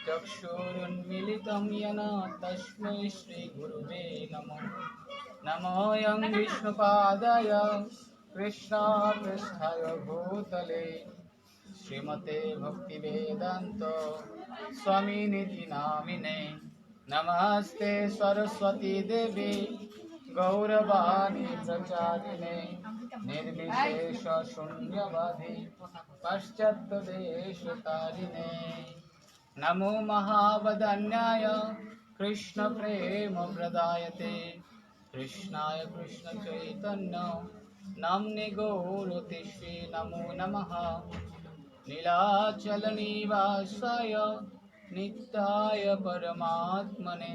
चक्षुरुन्मीलितं येन तस्मै श्रीगुरुवे नमः। नमोऽयं विष्णुपादाय कृष्णपृष्ठाय भूतले श्रीमते भक्तिवेदान्त स्वामिनिधि नामिने। नमस्ते सरस्वती देवी गौरवाणी प्रचारिणे निर्विशेष शून्यवादी पाश्चात्यदेशतारिणे। नमो महावदन्याय कृष्ण प्रेम प्रदायते कृष्णाय कृष्ण चैतन्य नाम्ने गौरतिष्वे नमो नमः। नीलाचल निवासाय नित्याय परमात्मने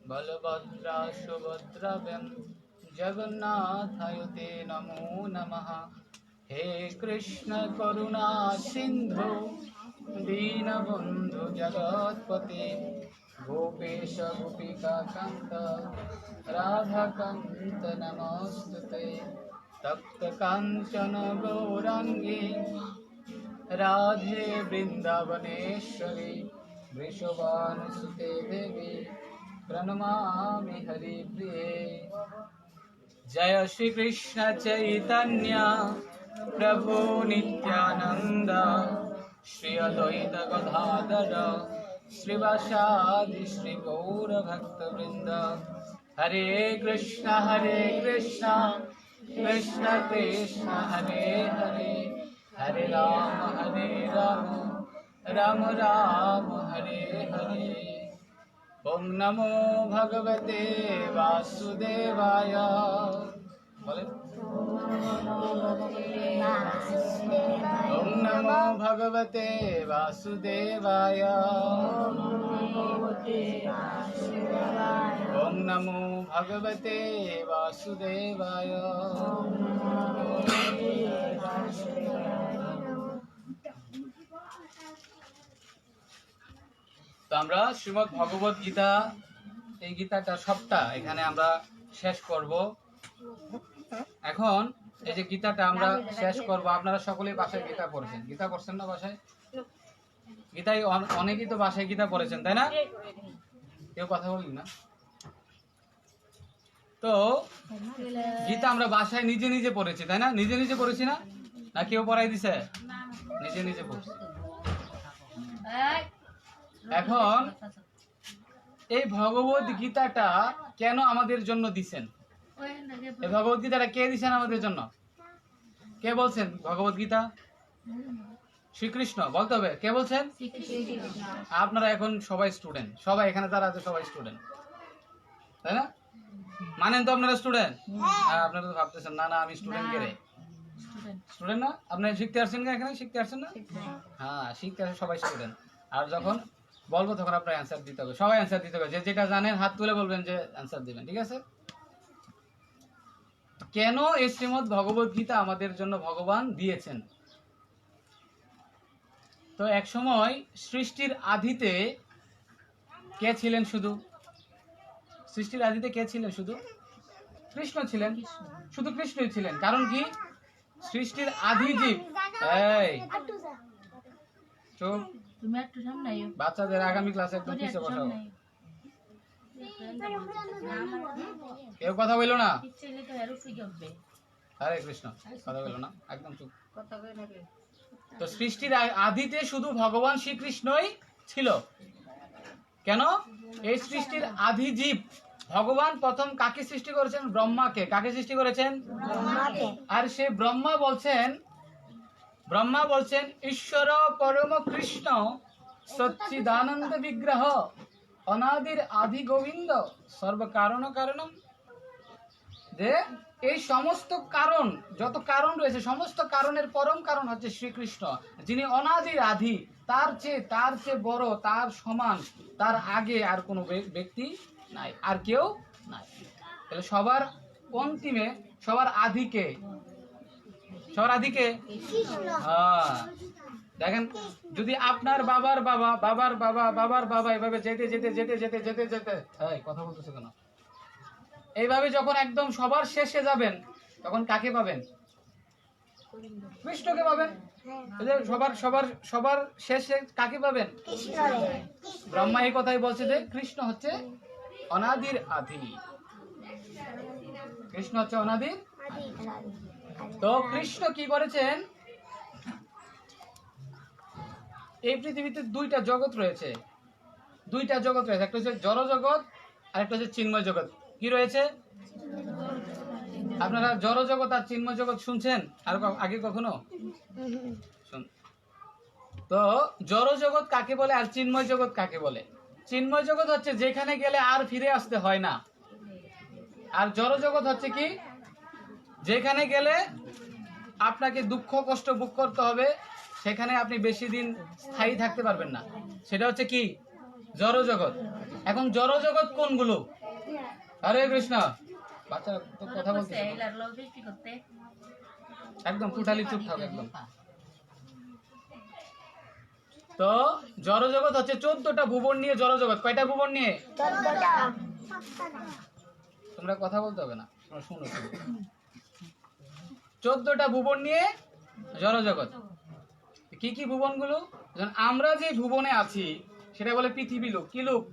बलभद्रा सुभद्राभ्यां जगन्नाथाय ते नमो नमः। हे कृष्ण करुणा सिंधु दीनबंधु जगत्पते गोपेश गोपिका कांत राधाकांत नमोस्तुते। तप्त कांचन गौरांगी राधे वृंदावनेश्वरी वृषभानुसुते देवी प्रणमामि हरिप्रिये। जय श्री कृष्ण चैतन्य प्रभु नित्यानंद श्री अद्वैत गदाधर श्रीवासादि श्री गौर भक्तवृंद। हरे कृष्ण कृष्ण कृष्ण हरे हरे हरे राम राम राम हरे हरे। ओम नमो भगवते वासुदेवाय। बोले ओम नमो भगवते वासुदेवाय। ओम नमो भगवते वासुदेवाय। তো আমরা শ্রীমদ্ ভগবত গীতা এই গীতাটা সবটা এখানে আমরা শেষ করব। এখন এই যে গীতাটা আমরা শেষ করব, আপনারা সকলেই বাসায় গীতা পড়ছেন, গীতা পড়ছেন না বাসায়? গীতায় অনেকেই তো বাসায় গীতা পড়েছেন, তাই না? কেউ কথা বললি না? তো গীতা আমরা বাসায় নিজে নিজে পড়েছি, তাই না? নিজে নিজে পড়েছি না, না কেউ পড়াই দিছে? নিজে নিজে পড়ছি। এখন এই ভগবত গীতাটা কেন আমাদের জন্য দিছেন? এই ভগবত গীতাটা কে দিছেন আমাদের জন্য? কে বলছেন ভগবত গীতা? শ্রীকৃষ্ণ। বলতে হবে কে বলছেন? আপনারা এখন সবাই স্টুডেন্ট, সবাই এখানে যারা আছে সবাই স্টুডেন্ট, তাই না? মানেন তো আপনারা স্টুডেন্ট? আপনারা তো ভাবতেছেন না না আমি স্টুডেন্ট কে রে? স্টুডেন্ট না? আপনারা শিখতে আসছেন না? এখানে শিখতে আসছেন না? হ্যাঁ, শিখতে আসে সবাই স্টুডেন্ট। আর যখন বলবো তখন আপনার অ্যান্সার দিতে হবে, সবাই অ্যান্সার দিতে হবে। যে যেটা জানেন হাত তুলে বলবেন যে অ্যান্সার দিবেন, ঠিক আছে? কেন এই শ্রীমদ্ ভগবত গীতা আমাদের জন্য ভগবান দিয়েছেন? তো এক সময় সৃষ্টির আদিতে কে ছিলেন? শুধু সৃষ্টির আদিতে কে ছিলেন? শুধু কৃষ্ণ ছিলেন, শুধু কৃষ্ণই ছিলেন। কারণ কি? সৃষ্টির আদি জীব। এই চুপ, তুমি একটু সামনে আইও, বাচ্চাদের আগামী ক্লাসে একটু পিছে বসাও। কেউ কথা বললো না? হরে কৃষ্ণ, কথা বললো না, একদম চুপ। তো সৃষ্টির আদিতে শুধু ভগবান শ্রীকৃষ্ণই ছিল। কেন? এই সৃষ্টির আদি জীব ভগবান প্রথম কাকে সৃষ্টি করেছেন? ব্রহ্মাকে। কাকে সৃষ্টি করেছেন? ব্রহ্মাকে। আর সে ব্রহ্মা বলছেন ঈশ্বর পরম কৃষ্ণ সচ্চিদানন্দ বিগ্রহ অনাদির আদি গোবিন্দ সর্বকারণ কারণম। যে এই সমস্ত কারণ, যত কারণ রয়েছে, সমস্ত কারণের পরম কারণ হচ্ছে শ্রীকৃষ্ণ, যিনি অনাদির আদি। তার চেয়ে বড়, তার সমান, তার আগে আর কোনো ব্যক্তি নাই, আর কেউ নাই। তাহলে সবার অন্তিমে, সবার আদিকে, সবার আদিকে হ্যাঁ। দেখেন, যদি আপনার বাবার বাবা বাবার বাবা বাবার বাবা এভাবে যেতে যেতে যেতে যেতে যেতে যেতে কথা বলতেছে কেন? এইভাবে যখন একদম সবার শেষে যাবেন তখন কাকে পাবেন? কৃষ্ণকে পাবেন। এই যে সবার সবার সবার শেষে কাকে পাবেন? ব্রহ্মা এই কথাই বলছে যে কৃষ্ণ হচ্ছে অনাদির আদি। কৃষ্ণ হচ্ছে অনাদির। তো কৃষ্ণ কি করেছেন? এই পৃথিবীতে দুইটা জগৎ রয়েছে, দুইটা জগৎ রয়েছে, একটা হচ্ছে জড় জগৎ আর একটা হচ্ছে চিন্ময় জগৎ। কি রয়েছে? আপনারা জড় জগৎ আর চিন্ময় জগৎ শুনছেন আর আগে কখনো? তো জড় জগৎ কাকে বলে আর চিন্ময় জগৎ কাকে বলে? চিন্ময় জগৎ হচ্ছে যেখানে গেলে আর ফিরে আসতে হয় না, আর জড় জগৎ হচ্ছে কি যেখানে গেলে আপনাকে দুঃখ কষ্ট ভোগ করতে হবে, সেখানে আপনি বেশি দিন স্থায়ী থাকতে পারবেন না, সেটা হচ্ছে কি জড় জগৎ। এখন জড় জগৎ কোনগুলো? হরে কৃষ্ণ। বাচ্চা তো কথা বলতে একদম টোটালি চুপ থাকো একদম। তো জড় জগৎ হচ্ছে 14টা ভুবন নিয়ে জড় জগৎ। কয়টা ভুবন নিয়ে? 14টা। তোমরা কথা বলতে হবে না, তোমরা শুনো। 14টা ভুবন নিয়ে জড় জগৎ। কি কি ভুবনগুলো? আমরা যে ভুবনে আছি সেটা বলে পৃথিবী লোক। কি লোক?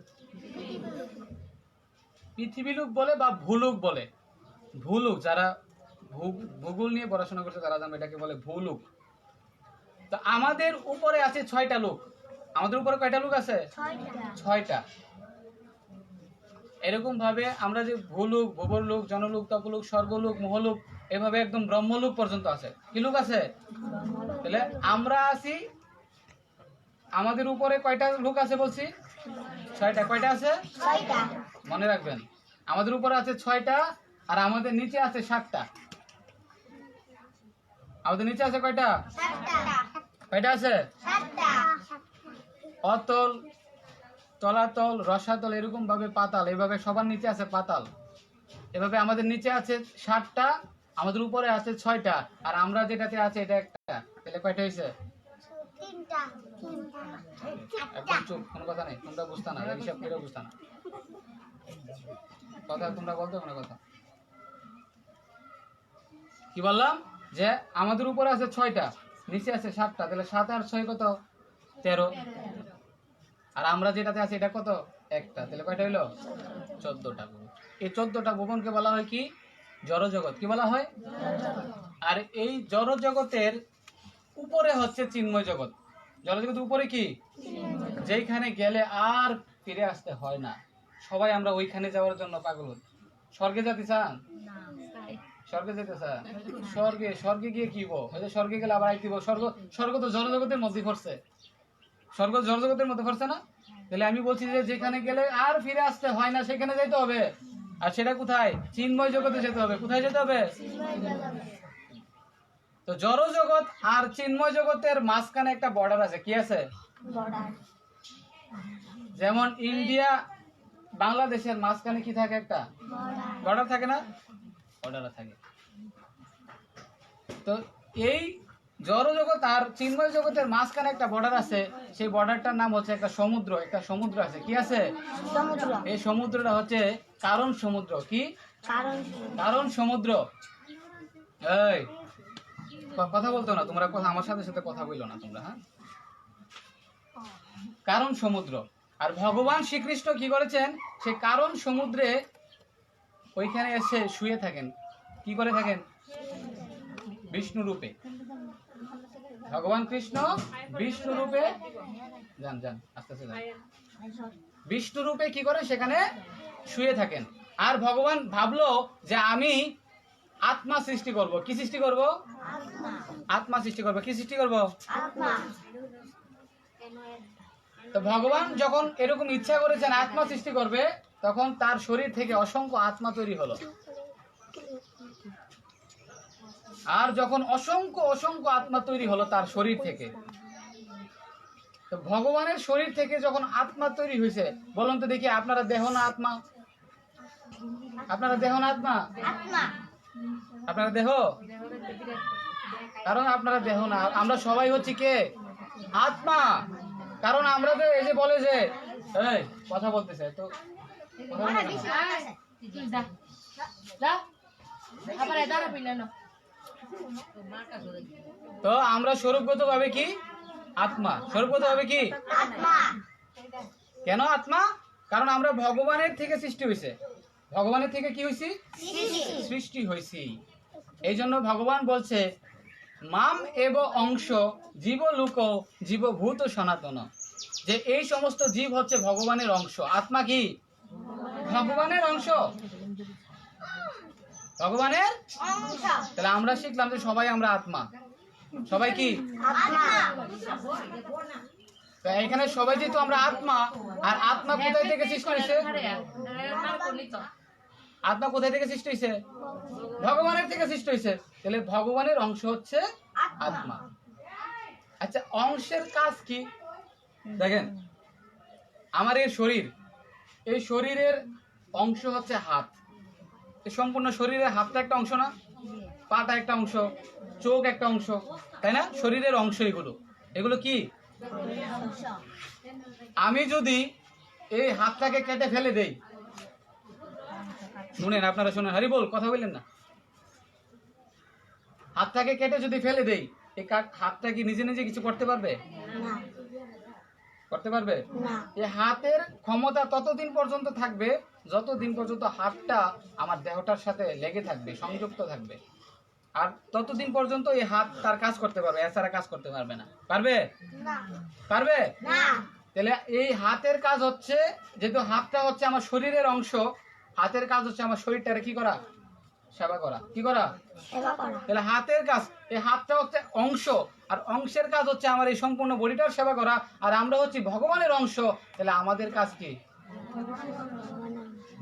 পৃথিবী লোক বলে বা ভূলোক বলে। ভূলোক, যারা ভূগোল নিয়ে পড়াশোনা করছে তারা জানবে এটাকে বলে ভূলোক। তো আমাদের উপরে আছে 6টা লোক। আমাদের উপরে কয়টা লোক আছে? 6টা। এরকম ভাবে আমরা যে ভূলোক, ভূবরলোক, জনলোক, তপলোক, স্বর্গলোক, মহলোক, এভাবে একদম ব্রহ্মলোক পর্যন্ত আছে। কি লোক আছে? তাহলে আমরা আছি, আমাদের উপরে কয়টা লোক আছে বলছি? 6টা। কয়টা আছে? 6টা। মনে রাখবেন, আমাদের উপরে আছে 6টা আর আমাদের নিচে আছে 7টা। আমাদের নিচে আছে কয়টা? 7টা। কয়টা আছে? 7টা। অতল, তলাতল, রসাতল, এরকম ভাবে পাতাল, এভাবে সবার নিচে আছে পাতাল। এভাবে আমাদের নিচে আছে 7টা, আমাদের উপরে আছে 6টা, আর আমরা যেটাতে আছে এটা একটা। তাহলে কয়টা হয়েছে? 3টা। একদম চুপ, কোনো কথা নেই। তোমরা বুঝতা না, হিসাব করে বুঝতা না। কথা তোমরা বলতে হবে না কথা। কি বললাম? যে আমাদের উপরে আছে 6টা, নিচে আছে 7টা। তাহলে 7 আর 6 কত? 13। আর আমরা যেটাতে আছি এটা কত? একটা। তাহলে কয়টা হইলো? 14টা ভুবন। এই 14টা ভুবনকে বলা হয় কি? জড় জগৎ। কি বলা হয়? আর এই জড় জগতের উপরে হচ্ছে চিন্ময় জগৎ। জড় জগতের উপরে কি? যেখানে গেলে আর ফিরে আসতে হয় না। সবাই আমরা ওইখানে যাওয়ার জন্য পাগল। স্বর্গে যেতে চান? স্বর্গে যেতে চান? স্বর্গে, স্বর্গে গিয়ে কি বো? স্বর্গে গেলে আবার আইতিব। স্বর্গ তো জড় জগতের মধ্যে পড়ছে। স্বর্গ জড় জগতের মধ্যে পড়ছে না? তাহলে আমি বলছি যে যেখানে গেলে আর ফিরে আসতে হয় না সেখানে যেতে হবে। আর সেটা কোথায়? চিন্ময় জগতে যেতে হবে। কোথায় যেতে হবে? তো জড় জগৎ আর চিন্ময় জগতের মাঝখানে একটা বর্ডার আছে। কি আছে? বর্ডার। যেমন ইন্ডিয়া বাংলাদেশের মাঝখানে কি থাকে? একটা বর্ডার থাকে না? বর্ডার থাকে। তো এই জড় জগৎ আর চিন্ময় জগতের মাঝখানে একটা বর্ডার আছে। সেই বর্ডারটার নাম হচ্ছে একটা সমুদ্র। একটা সমুদ্র আছে। কি আছে? সমুদ্র। এই সমুদ্রটা হচ্ছে কারণ সমুদ্র। কি? কারণ সমুদ্র। এই কথা বলতো না তোমরা, কথা আমার সাথে সাথে কথা বললো না তোমরা। হ্যাঁ, কারণ সমুদ্র। আর ভগবান শ্রীকৃষ্ণ কি করেছেন? সে কারণ সমুদ্রে ওইখানে এসে শুয়ে থাকেন। কি করে থাকেন? বিষ্ণু রূপে। ভগবান কৃষ্ণ বিষ্ণু রূপে যান যান আস্তে আস্তে যান। বিষ্ণু রূপে কি করে? সেখানে শুয়ে থাকেন। আর ভগবান ভাবলো যে আমি আত্মা সৃষ্টি করব। কি সৃষ্টি করব? আত্মা সৃষ্টি করব। কি সৃষ্টি করব? আত্মা। তো ভগবান যখন এরকম ইচ্ছা করেছেন আত্মা সৃষ্টি করবে, তখন তার শরীর থেকে অসংখ্য আত্মা তৈরি হলো। আর যখন অসংখ্য অসংখ্য আত্মা তৈরি হলো তার শরীর থেকে, তো ভগবানের শরীর থেকে যখন আত্মা তৈরি হয়েছে, বলুন তো দেখি আপনারা দেহ না আত্মা? আপনারা দেহ না আত্মা? আত্মা। আপনারা দেহ? কারণ আপনারা দেহ না, আমরা সবাই হচ্ছে কে? আত্মা। কারণ আমরা তো এই যে বলে যে এই কথা বলতেছে তো তো আমরা স্বরূপগত ভাবে কি আত্মা, স্বরূপগত ভাবে কি আত্মা। কেন আত্মা? কারণ আমরা ভগবানের থেকে সৃষ্টি হয়েছে, ভগবানের থেকে কি হয়েছি? সৃষ্টি হয়েছি। এই জন্য ভগবান বলছে মাম এব অংশ জীব লোক জীবভূত সনাতন, যে এই সমস্ত জীব হচ্ছে ভগবানের অংশ। আত্মা কি ভগবানের অংশ, ভগবানের। অংশ। তাহলে আমরা শিখলাম যে সবাই আমরা আত্মা, সবাই কি আত্মা। তো এখানে সবাই যেহেতু আমরা আত্মা, আর আত্মা কোথায় থেকে সৃষ্টি হয়েছে? আত্মা কোথায় থেকে সৃষ্টি হয়েছে? ভগবানের থেকে সৃষ্টি হয়েছে। তাহলে ভগবানের অংশ হচ্ছে আত্মা। আচ্ছা, অংশের কাজ কি? দেখেন, আমার এই শরীর, এই শরীরের অংশ হচ্ছে হাত। এই সম্পূর্ণ শরীরের হাতটা একটা অংশ না? পাটা একটা অংশ, চোখ একটা অংশ, তাই না? শরীরের অংশ এগুলো, এগুলো কি? অংশ। আমি যদি এই হাতটাকে কেটে ফেলে দেই, শুনেন আপনারা, শুনেন, হরি বল, কথা বললেন না। হাতটাকে কেটে যদি ফেলে দেই, এই হাতটা কি নিজে নিজে কিছু করতে পারবে? না। করতে পারবে? না। এই হাতের ক্ষমতা ততদিন পর্যন্ত থাকবে যতদিন পর্যন্ত হাতটা আমার দেহটার সাথে লেগে থাকবে, সংযুক্ত থাকবে। আর ততদিন পর্যন্ত এই হাত তার কাজ করতে পারবে, এছাড়া কাজ করতে পারবে না। পারবে? না। পারবে? না। তাহলে এই হাতের কাজ হচ্ছে, যেহেতু হাতটা হচ্ছে আমার শরীরের অংশ, হাতের কাজ হচ্ছে আমার শরীরটারে কি করা? সেবা করা। কি করা? সেবা করা। তাহলে হাতের কাজ, এই হাতটা হচ্ছে অংশ, আর অংশের কাজ হচ্ছে আমার এই সম্পূর্ণ বডিটার সেবা করা। আর আমরা হচ্ছি ভগবানের অংশ, তাহলে আমাদের কাজ কি?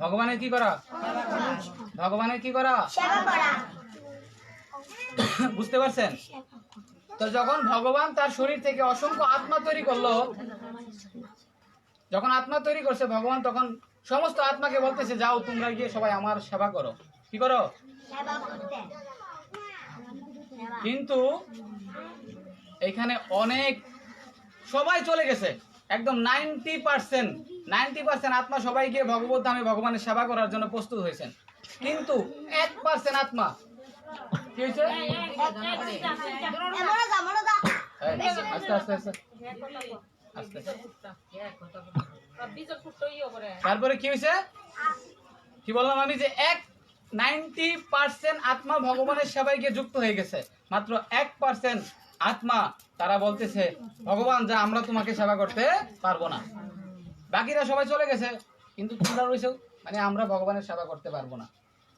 ভগবানের কি করা? ভগবানের কি করা? সেবা করা। বুঝতে পারছেন? তো যখন ভগবান তার শরীর থেকে অসংখ্য আত্মা তৈরি করলো, যখন আত্মা তৈরি করছে ভগবান, তখন সমস্ত আত্মাকে বলতেছে যাও তোমরা গিয়ে সবাই আমার সেবা করো। কি করো? সেবা করতে। কিন্তু এখানে অনেক, সবাই চলে গেছে, একদম 90% আত্মা সবাই গিয়ে ভগবত ধামে ভগবানের সেবা করার জন্য প্রস্তুত হয়েছেন। কিন্তু 1% আত্মা কি হয়েছে? এই, আস্তে আস্তে আস্তে আস্তে। তারপরে কি হয়েছে? কি বললাম আমি, যে 90% আত্মা ভগবানের সেবায় গিয়ে যুক্ত হয়ে গেছে। মাত্র 1% আত্মা তারা বলতেছে ভগবান যা, আমরা তোমাকে সেবা করতে পারবো না। বাকিরা সবাই চলে গেছে, কিন্তু তোমরা রয়েছে, মানে আমরা ভগবানের সেবা করতে পারবো না।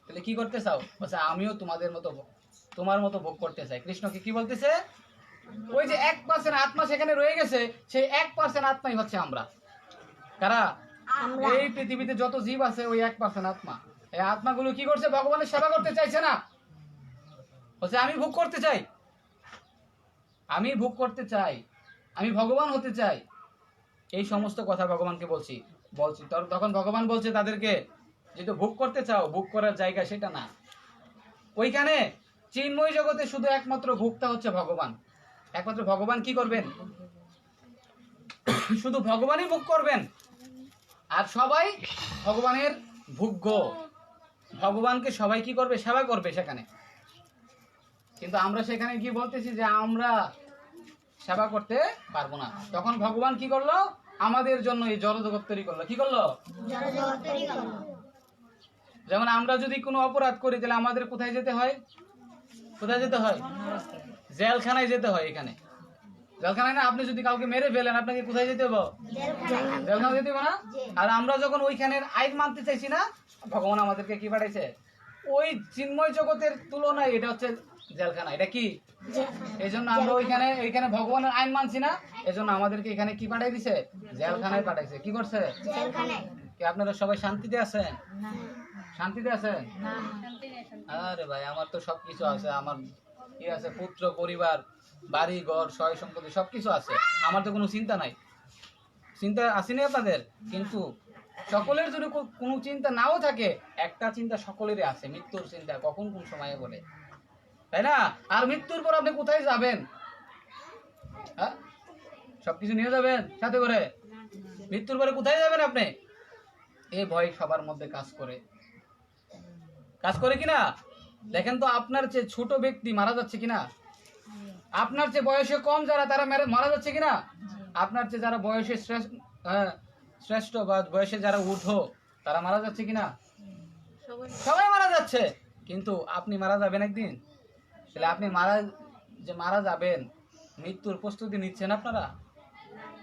তাহলে কি করতে চাও? বলছে আমিও তোমাদের মতো, তোমার মতো ভোগ করতে চাই। কৃষ্ণকে কি বলতেছে? ওই যে 1% আত্মা সেখানে রয়ে গেছে, সেই 1% আত্মাই হচ্ছে আমরা। কারা? আমরা। এই পৃথিবীতে যত জীব আছে ওই 1% আত্মা। এই আত্মাগুলো কি করছে? ভগবানের সেবা করতে চাইছে না। বলছে আমি ভোগ করতে চাই, আমি ভোগ করতে চাই, আমি ভগবান হতে চাই। এই সমস্ত কথা ভগবানকে বলছি। তখন ভগবান বলছে তাদেরকে, যেহেতু ভোগ করতে চাও, ভোগ করার জায়গা সেটা না। ওইখানে চিন্ময় জগতে শুধু একমাত্র ভোক্তা হচ্ছে ভগবান। একমাত্র ভগবান কি করবেন? শুধু ভগবানই ভোগ করবেন, আর সবাই ভগবানের ভোগ্য। ভগবানকে সবাই কি করবে? সেবা করবে সেখানে। কিন্তু আমরা সেখানে কি বলতেছি যে আমরা সেবা করতে পারবো না। তখন ভগবান কি করলো? আমাদের জন্য এই জড়জগৎ তৈরি করলো। কি করলো? জড়জগৎ তৈরি করলো। যেমন আমরা যদি কোনো অপরাধ করি, তাহলে আমাদের কোথায় যেতে হয়? কোথায় যেতে হয়? জেলখানায় যেতে হয়। এখানে জেলখানায় না, আপনি যদি কাউকে মেরে ফেলেন, আপনাকে কোথায় যেতে হবে? জেলখানায়। জেলখানায় যেতে হবে না? আর আমরা যখন ওইখানের আইন মানতে চাইছি না, ভগবান আমাদেরকে কি পাঠাইছে? ওই চিন্ময় জগতের তুলনায় এটা হচ্ছে জেলখানা। এটা কি? এই জন্য আমরা ওইখানে ভগবানের আইন মানছি না, এজন্য আমাদেরকে এখানে কি পাঠাই দিছে? জেলখানায় পাঠাইছে। কি করছে? জেলখানায়। কি আপনারা সবাই শান্তিতে আছেন? শান্তিতে আছেন? আরে ভাই, আমার তো সবকিছু আছে। আমার কি আছে? পুত্র, পরিবার, বাড়ি ঘর, সয় সম্পত্তি সবকিছু আছে। আমার তো কোনো চিন্তা নাই। চিন্তা আসেনি আপনাদের? কিন্তু সকলের যদি কোনো চিন্তা নাও থাকে, একটা চিন্তা সকলেরই আছে, মৃত্যুর চিন্তা, কখন কোন সময়ে বলে, তাই না? আর মৃত্যুর পর আপনি কোথায় যাবেন? হ্যাঁ, সবকিছু নিয়ে যাবেন সাথে করে? মৃত্যুর পরে কোথায় যাবেন আপনি? এই ভয় সবার মধ্যে কাজ করে, কাজ করে কিনা? দেখেন তো আপনার চেয়ে ছোট ব্যক্তি মারা যাচ্ছে কিনা, আপনার চেয়ে বয়সে কম যারা তারা মারা যাচ্ছে কিনা, আপনার চেয়ে যারা বয়সে শ্রেষ্ঠ বা বয়সে যারা ঊর্ধ্ব তারা মারা যাচ্ছে কিনা, সবাই মারা যাচ্ছে। কিন্তু আপনি মারা যাবেন একদিন, তাহলে আপনি মারা যাবেন, মৃত্যুর প্রস্তুতি নিচ্ছেন আপনারা?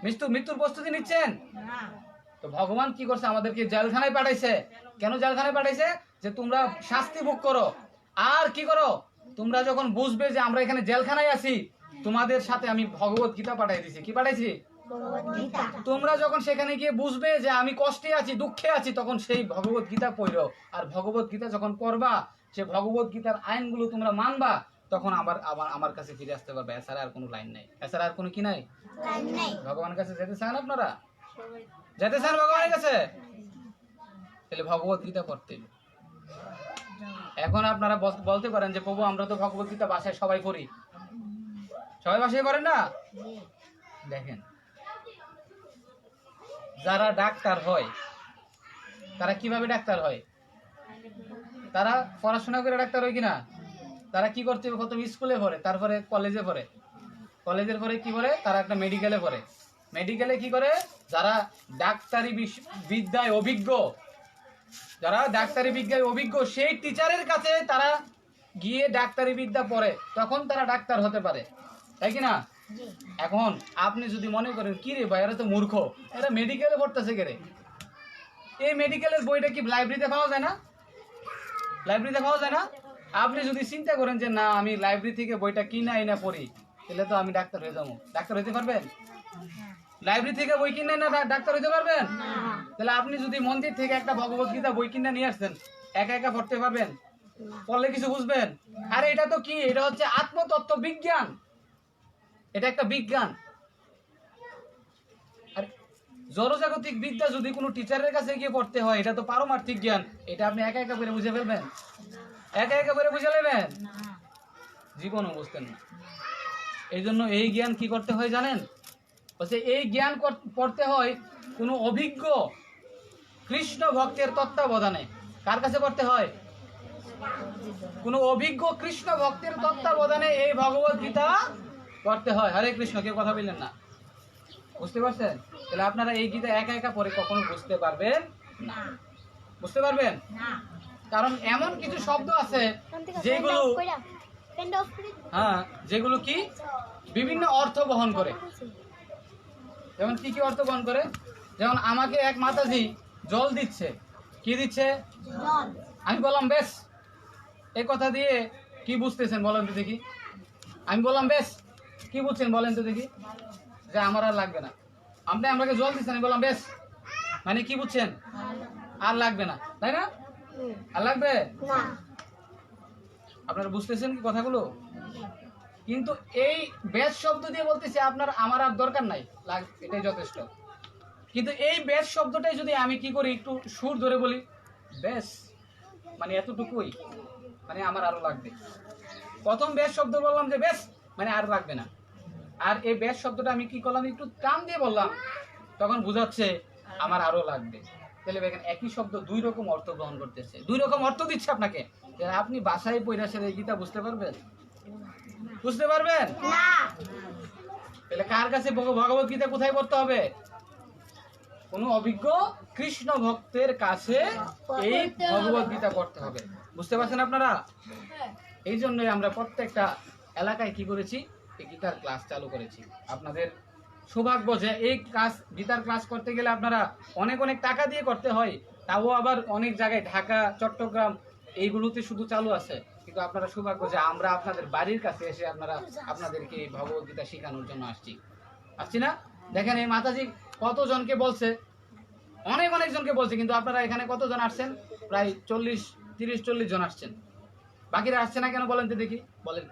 মৃত্যুর প্রস্তুতি নিচ্ছেন? তো ভগবান কি করছে, আমাদেরকে জেলখানায় পাঠাইছে। কেন জেলখানায় পাঠাইছে? যে তোমরা শাস্তি ভোগ করো। আর কি করো, তোমরা যখন বুঝবে যে আমরা এখানে জেলখানায় আছি, তোমাদের সাথে আমি ভগবত গীতা পাঠাই দিছি। কি পাঠাইছি? গীতা। তোমরা যখন সেখানে গিয়ে বুঝবে যে আমি কষ্টে আছি, দুঃখে আছি, তখন সেই ভগবত গীতা পড়ো। আর ভগবত গীতা যখন পড়বা, সে ভগবত গীতার আইনগুলো তোমরা মানবা, তখন আবার আমার কাছে ফিরে আসতে পারবে। এছাড়া আর কোনো লাইন নাই, এছাড়া আর কোনো কি নাই। লাইন নাই। ভগবানের কাছে যেতে চান আপনারা? যেতে চান ভগবানের কাছে? তাহলে ভগবত গীতা পড়তে হবে। এখন আপনারা বলতে পারেন যে প্রভু আমরা তো ভগবত গীতা বাসায় সবাই পড়ি। সবাই বাসায় পড়েন না? দেখেন, যারা ডাক্তার হয় তারা কিভাবে ডাক্তার হয়? তারা পড়াশোনা করে ডাক্তার হয় কিনা? তারা কি করতে হবে? প্রথম স্কুলে পড়ে, তারপরে কলেজে পড়ে, কলেজের পরে কি করে? তারা একটা মেডিকেলে পড়ে। মেডিকেলে কি করে? যারা ডাক্তারি বিদ্যায় অভিজ্ঞ, যারা ডাক্তারি বিদ্যায় অভিজ্ঞ, সেই টিচারের কাছে তারা গিয়ে ডাক্তারি বিদ্যা পড়ে, তখন তারা ডাক্তার হতে পারে, তাই কি না? এখন আপনি যদি মনে করেন কি রে ভাই, এরা তো মূর্খ, এরা মেডিকেলে পড়তেছে কে রে? এই মেডিকেলের বইটা কি লাইব্রেরিতে পাওয়া যায় না? লাইব্রেরিতে পাওয়া যায় না? আপনি যদি চিন্তা করেন যে না আমি লাইব্রেরি থেকে বইটা কিনা আইনা পড়ি, তাহলে তো আমি ডাক্তার হয়ে যাবো। ডাক্তার হইতে পারবেন? লাইব্রেরি থেকে বই কিনে না ডাক্তার হইতে পারবেন? তাহলে আপনি যদি মন্দির থেকে একটা ভগবত গীতা বই কিনে নিয়ে আসছেন, একা একা পড়তে পারবেন? পড়লে কিছু বুঝবেন? আরে এটা তো কি, এটা হচ্ছে আত্মতত্ত্ব বিজ্ঞান, এটা একটা বিজ্ঞান। আর জড়জাগতিক বিদ্যা যদি কোনো টিচারের কাছে গিয়ে পড়তে হয়, এটা তো পারমার্থিক জ্ঞান, এটা আপনি একা একা করে বুঝে ফেলবেন? একা একা করে বুঝে নেবেন? জীবনও বুঝতেন না। এই জন্য এই জ্ঞান কি করতে হয় জানেন? বলছে এই জ্ঞান পড়তে হয় কোনো অভিজ্ঞ কৃষ্ণ ভক্তের তত্ত্বাবধানে। কার কাছে পড়তে হয়? কোনো অভিজ্ঞ কৃষ্ণ ভক্তের তত্ত্বাবধানে এই ভগবত গীতা পড়তে হয়। হরে কৃষ্ণ, কেউ কথা বললেন না, বুঝতে পারছেন? তাহলে আপনারা এই গীতা একা একা পড়ে কখনো বুঝতে পারবেন না। বুঝতে পারবেন? কারণ এমন কিছু শব্দ আছে যেগুলো যেগুলো কি বিভিন্ন অর্থ বহন করে। যেমন কি কি অর্থ বহন করে? যেমন আমাকে এক মাতাজি জল দিচ্ছে, কি দিচ্ছে? আমি বললাম বেশ। এই কথা দিয়ে কি বুঝতেছেন বলেন তো দেখি? আমি বললাম বেশ, কি বুঝছেন বলেন তো দেখি? যে আমার আর লাগবে না। আপনি আমাকে জল দিচ্ছেন, আমি বললাম বেশ, মানে কি বুঝছেন? আর লাগবে না, তাই না? আর লাগবে না। আপনারা বুঝতেছেন কি কথাগুলো? কিন্তু এই বেশ শব্দ দিয়ে বলতেছি আপনার আমার আর দরকার নাই, এটাই যথেষ্ট। কিন্তু এই বেশ শব্দটাই যদি আমি কি করি, একটু সুর ধরে বলি, বেশ মানে এতটুকুই, মানে আমার আরো লাগবে। প্রথম বেশ শব্দ বললাম যে বেশ, মানে আর লাগবে না। আর এই বেশ শব্দটা আমি কি করলাম, একটু টান দিয়ে বললাম, তখন বুঝাচ্ছে আমার আরো লাগবে। তাহলে দেখেন একই শব্দ দুই রকম অর্থ গ্রহণ করতেছে, দুই রকম অর্থ দিচ্ছে আপনাকে। আপনি বাসায় পড়ে এই গীতা বুঝতে পারবেন? বুঝতে পারবেন না। তাহলে কার কাছে ভগবত গীতা কোথায় পড়তে হবে? কোন অভিজ্ঞ কৃষ্ণ ভক্তের কাছে এই ভগবত গীতা পড়তে হবে। বুঝতে পারছেন আপনারা? এই জন্যই আমরা প্রত্যেকটা এলাকায় কি করেছি, এই গীতার ক্লাস চালু করেছি। আপনাদের সৌভাগ্য যে এই ক্লাস, গীতার ক্লাস করতে গেলে আপনারা অনেক অনেক টাকা দিয়ে করতে হয়, তাও আবার অনেক জায়গায় ঢাকা, চট্টগ্রাম এইগুলোতে শুধু চালু আছে। কিন্তু আপনারা সৌভাগ্য যে আমরা আপনাদের বাড়ির কাছে এসে আপনাদেরকে এই ভগবত গীতা শেখানোর জন্য আসছি না? দেখেন এই মাতাজি কতজনকে বলছে, অনেক অনেক জনকে বলছে, কিন্তু আপনারা এখানে কতজন আসছেন? প্রায় 30-40 জন আসছেন। বাকিরা আসছে না কেন বলেন তো দেখি? বলেন,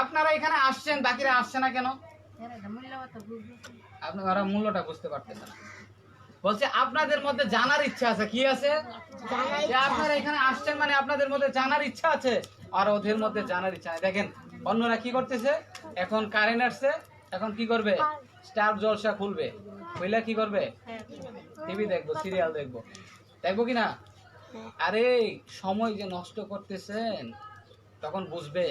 আপনারা এখানে আসছেন, বাকিরা আসছে না কেন? আপনারা মূল্যটা বুঝতে পারতেছেন না। বলছে আপনাদের মধ্যে জানার ইচ্ছা আছে। কি আছে? আপনারা এখানে আসছেন মানে আপনাদের মধ্যে জানার ইচ্ছা আছে, আর ওদের মধ্যে জানার ইচ্ছা নেই। দেখেন অন্যরা কি করতেছে, এখন কারেন্ট আসছে, এখন কি করবে? স্টার জলসা খুলবে, খুলে কি করবে? টিভি দেখবো, সিরিয়াল দেখবো, দেখবো কি না? আরে সময় যে নষ্ট করতেছেন তখন বুঝবে,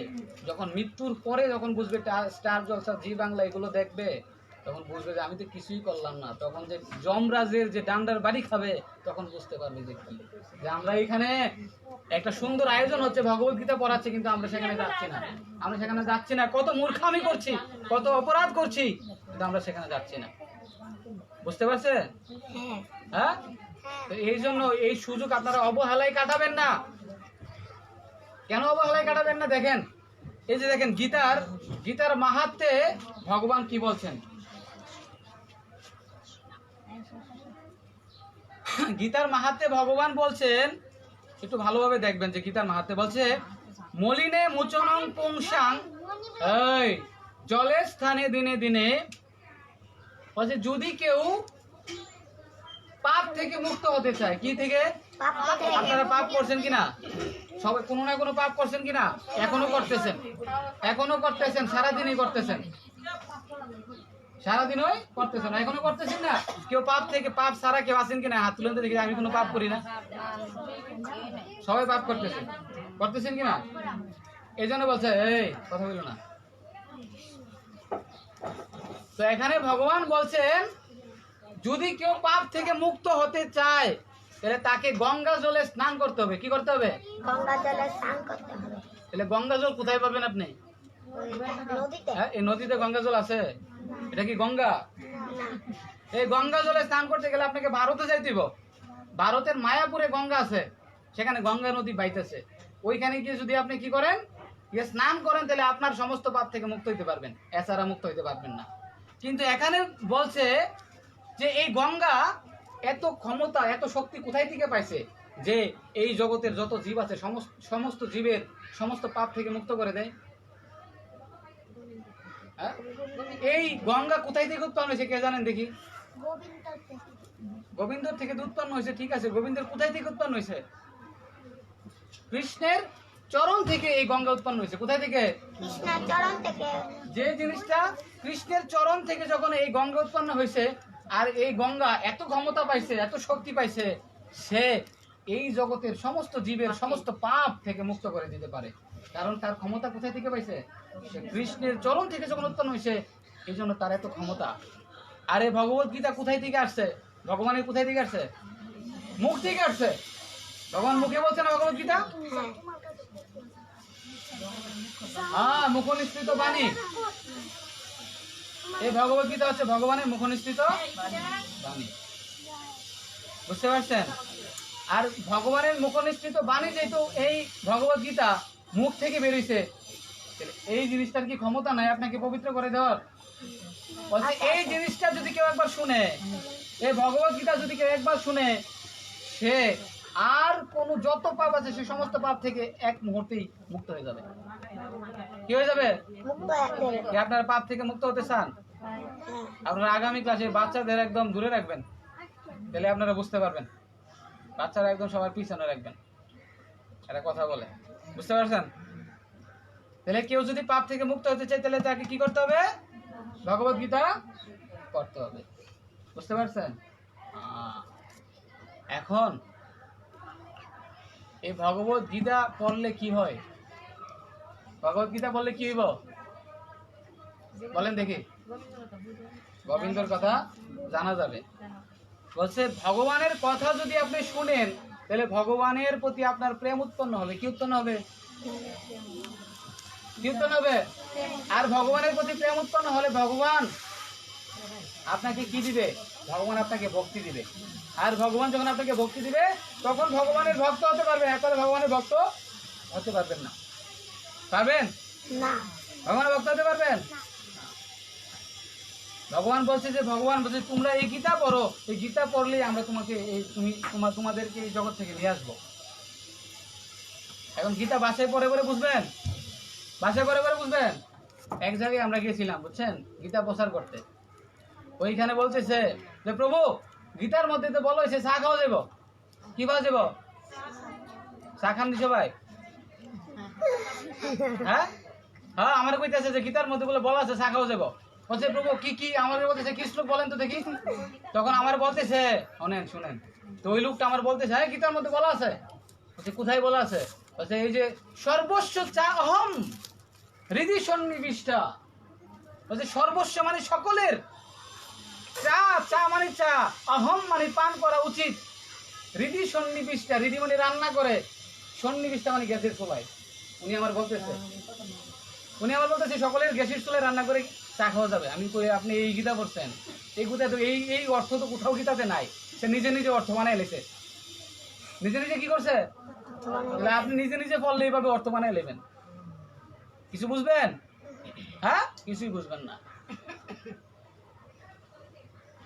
যখন মৃত্যুর পরে যখন বুঝবে, স্টার জলসা, জি বাংলা এগুলো দেখবে, তখন বুঝবে যে আমি তো কিছুই করলাম না। তখন যে যমরাজের যে ডান্ডার বাড়ি খাবে তখন বুঝতে পারবে যে কি, যে আমরা এখানে একটা সুন্দর আয়োজন হচ্ছে, ভগবত গীতা পড়াচ্ছে, কিন্তু আমরা সেখানে যাচ্ছি না। আমরা সেখানে যাচ্ছি না, কত মূর্খামি করছি, কত অপরাধ করছি, কিন্তু আমরা সেখানে যাচ্ছি না। বুঝতে পারছেন? হ্যাঁ হ্যাঁ, তো এই জন্য এই সুযোগ আপনারা অবহেলায় কাটাবেন না। কেন অবহেলায় কাটাবেন না? দেখেন, এই যে দেখেন গীতার মাহাত্ম্যে ভগবান কি বলছেন। গীতার মাহাত্ম্যে ভগবান বলছেন, একটু ভালোভাবে দেখবেন যে গীতার মাহাত্ম্যে বলছে, মলিনে মোচনং পুংসাং, এই জলের স্থানে দিনে দিনে, বলছে যদি কেউ পাপ থেকে মুক্ত হতে চায়, কি থেকে? পাপ থেকে। আপনারা পাপ করছেন কিনা? সবাই কোনো না কোনো পাপ করছেন কিনা? এখনো করতেছেন, সারাদিনই করতেছেন, সারাদিনই করতেছেন, এখনো করতেছেন না? কেউ পাপ থেকে, পাপ সারা কেউ আছেন কিনা? হাত তুলে দেখি, আমি কোনো পাপ করি না। সবাই পাপ করতেছেন কিনা? এই জন্য বলছে, এই কথা বলো না। তো এখানে ভগবান বলছেন, যদি কেউ পাপ থেকে মুক্ত হতে চায় তাহলে তাকে গঙ্গা জলে স্নান করতে হবে। কি করতে হবে? গঙ্গা জলে স্নান করতে হবে। তাহলে গঙ্গা জল কোথায় পাবেন আপনি? নদীতে। হ্যাঁ, এই নদীতে গঙ্গা জল আছে? এটা কি গঙ্গা? এই গঙ্গা জলে স্নান করতে গেলে আপনাকে ভারতে যাইতে হবে। ভারতের মায়াপুরে গঙ্গা আছে, সেখানে গঙ্গা নদী বাইতেছে। ওইখানে গিয়ে যদি আপনি কি করেন, গিয়ে স্নান করেন, তাহলে আপনার সমস্ত পাপ থেকে মুক্ত হইতে পারবেন, এছাড়া মুক্ত হইতে পারবেন না। কিন্তু এখানে বলছে যে এই গঙ্গা এত ক্ষমতা, এত শক্তি কোথায় থেকে পাইছে, যে এই জগতের যত জীব আছে সমস্ত জীবের সমস্ত পাপ থেকে মুক্ত করে দেয়। হ্যাঁ? এই গঙ্গা কোথায় থেকে উৎপন্ন হয়েছে কে জানেন দেখি? গোবিন্দর থেকে উৎপন্ন হয়েছে, ঠিক আছে। গোবিন্দের কোথায় থেকে উৎপন্ন হয়েছে? কৃষ্ণের চরণ থেকে এই গঙ্গা উৎপন্ন হয়েছে। কোথায় থেকে? কৃষ্ণের চরণ থেকে। যে জিনিসটা কৃষ্ণের চরণ থেকে যখন এই গঙ্গা উৎপন্ন হয়েছে, আর এই গঙ্গা এত ক্ষমতা পাইছে, এত শক্তি পাইছে, সে এই জগতের সমস্ত জীবের সমস্ত পাপ থেকে মুক্ত করে দিতে পারে। কারণ তার ক্ষমতা কোথায় থেকে পাইছে? সে কৃষ্ণের চরণ থেকে যখন উৎপন্ন হয়েছে, এই জন্য তার এত ক্ষমতা। আরে ভগবত গীতা কোথায় থেকে আসছে? ভগবানের কোথায় থেকে আসছে? মুখ থেকে আসছে। ভগবান মুখে বলছে না ভগবত গীতা? হ্যাঁ, মুখনিসৃত বাণী। এই ভগবত গীতা হচ্ছে ভগবানের মুখনিসৃত বাণী। বুঝতে পারছেন? আর ভগবানের মুখনিসৃত বাণী যেহেতু এই ভগবত গীতা মুখ থেকে বেরিয়েছে, এই জিনিসটার কি ক্ষমতা নাই আপনাকে পবিত্র করে দেওয়ার? বলছে এই জিনিসটা যদি কেউ একবার শুনে, এই ভগবত গীতা যদি কেউ একবার শুনে, সে আর কোন যত পাপ আছে সে সমস্ত পাপ থেকে এক মুহূর্তেই মুক্ত হয়ে যাবে। কি হয়ে যাবে? কি আপনারা পাপ থেকে মুক্ত হতে চান? আপনারা আগামী ক্লাসে বাচ্চাদের একদম দূরে রাখবেন, তাহলে আপনারা বুঝতে পারবেন। বাচ্চারা একদম সবার পিছনে রাখবেন, একটা কথা বলে। বুঝতে পারছেন? তাহলে কেউ যদি পাপ থেকে মুক্ত হতে চায়, তাহলে তাকে কি করতে হবে? ভগবত গীতা পড়তে হবে। বুঝতে পারছেন? এখন এই ভগবত গীতা পড়লে কি হয়? ভগবত গীতা পড়লে কি হইব বলেন দেখি? গোবিন্দর কথা জানা যাবে। বলছে ভগবানের কথা যদি আপনি শুনেন, তাহলে ভগবানের প্রতি আপনার প্রেম উৎপন্ন হবে। কি উৎপন্ন হবে? কি উৎপন্ন হবে? আর ভগবানের প্রতি প্রেম উৎপন্ন হলে ভগবান আপনাকে কি দিবে? ভগবান আপনাকে ভক্তি দিবে। আর ভগবান যখন আপনাকে ভক্তি দিবে, তখন ভগবানের ভক্ত হতে পারবেন। একবারে ভগবানের ভক্ত হতে পারবেন না। পারবেন না। ভগবানের ভক্ত হতে পারবেন? ভগবান বলছে যে, ভগবান বলছে তোমরা এই গীতা পড়ো, এই গীতা পড়লেই আমরা তোমাকে তোমাদেরকে এই জগৎ থেকে নিয়ে আসবো। এখন গীতা বাসায় পড়ে পড়ে বুঝবেন, বাসায় পড়ে পড়ে বুঝবেন। এক জায়গায় আমরা গিয়েছিলাম, বুঝছেন, গীতা প্রচার করতে। ওইখানে বলতেছে যে প্রভু, গীতার মধ্যে তো বলা হয়েছে চা খাওয়া যাব। কি খাওয়া যাব? চা খান দিছে ভাই? হ্যাঁ হ্যাঁ, আমার কইতেছে যে গীতার মধ্যে বলে বলা আছে চা খাওয়া যাব। বলছে প্রভু কি কি আমাদের বলতেছে কি শ্লোক বলেন তো দেখি। তখন আমার বলতেছে শোনেন শুনেন, তো ওই লোকটা আমার বলতেছে হ্যাঁ গীতার মধ্যে বলা আছে। বলছে কোথায় বলা আছে? বলছে এই যে সর্বস্ব চা অহম হৃদি সন্নিবিষ্টা। বলছে সর্বস্ব মানে সকলের, চা চা মানে চা, অহম মানে পান করা উচিত, হৃদি সন্নিবিষ্টা হৃদি মানে রান্না করে, সন্নিবিষ্টা মানে গ্যাসের চুলায়। উনি আমার বলতেছে সকলের গ্যাসের চুলায় রান্না করে চা খাওয়া যাবে। আমি কই আপনি এই গীতা পড়ছেন? এই গীতা তো এই অর্থ তো কোথাও গীতাতে নাই। সে নিজে নিজে অর্থ বানাই লেছে, নিজে নিজে কি করছে? তাহলে আপনি নিজে নিজে পড়লে এইভাবে অর্থ বানাই নেবেন, কিছু বুঝবেন? হ্যাঁ, কিছুই বুঝবেন না।